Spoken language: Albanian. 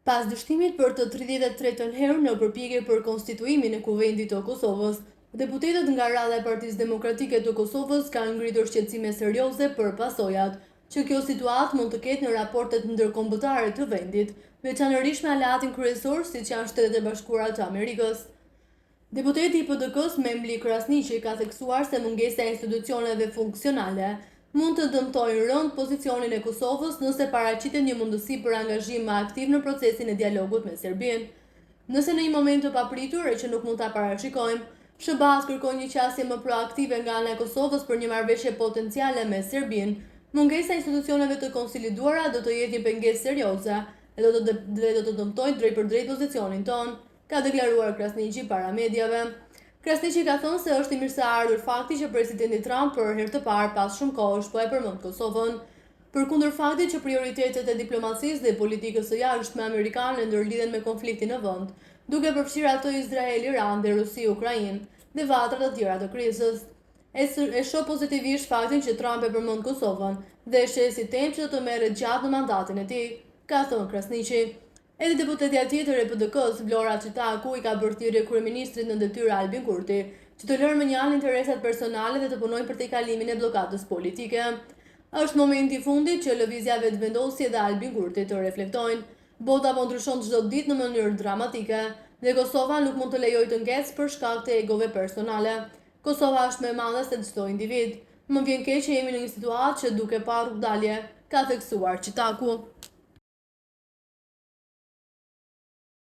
Pas dështimit për të 33-ën herë në përpjekje për konstituimin e Kuvendit të Kosovës, deputetët nga radha e Partisë Demokratike të Kosovës kanë ngritur shqetësime serioze për pasojat që kjo situatë mund të ketë në raportet ndërkombëtare të vendit, veçanërisht me aleatin kryesor siç janë Shtetet e Bashkuara të Amerikës. Deputeti i PDK-s Memli Krasniqi ka theksuar se mungesa e institucioneve funksionale mund të dëmtojë rënd pozicionin e Kosovës nëse paraqitet një mundësi për angazhim më aktiv në procesin e dialogut me Serbinë. Nëse në një moment të papritur e që nuk mund ta parashikojmë, SBA kërkon një qasje më proaktive nga ana e Kosovës për një marrëveshje potenciale me Serbinë, mungesa e institucioneve të konsoliduara do të jetë një pengesë serioze e do të dëmtojë drejt për drejt pozicionin tonë, ka deklaruar Krasniqi para mediave. Krasniqi ka thënë se është i mirëseardhur fakti që presidenti Trump për herë të parë pas shumë kohësh po e përmend Kosovën, përkundër faktit që prioritetet e diplomacisë dhe politikës së jashtme amerikane ndërlidhen me konfliktin në vend, duke përfshirë ato Izrael-Iran dhe Rusi-Ukrainë dhe vatra të tjera të krizës. E shoh pozitivisht faktin që Trump e përmend Kosovën dhe e sheh si temë që do të merret gjatë në mandatin e tij, ka thënë Krasniqi. Edhe deputetja tjetër e PDK-s, Vlora Çitaku, i ka bërë thirrje kryeministrit në detyrë Albin Kurti që të lërë më një anë interesat personale dhe të punojnë për tejkalimin e bllokadës politike. Është momenti i fundit që lëvizja vetëvendosje dhe Albin Kurti të reflektojnë. Bota po ndryshon çdo ditë në mënyrë dramatike dhe Kosova nuk mund të lejojë të ngecë për shkak të egove personale. Kosova është më e madhe se çdo individ. Më vjen keq që jemi në një situatë që duke pa rrugdalje, ka theksuar Çitaku.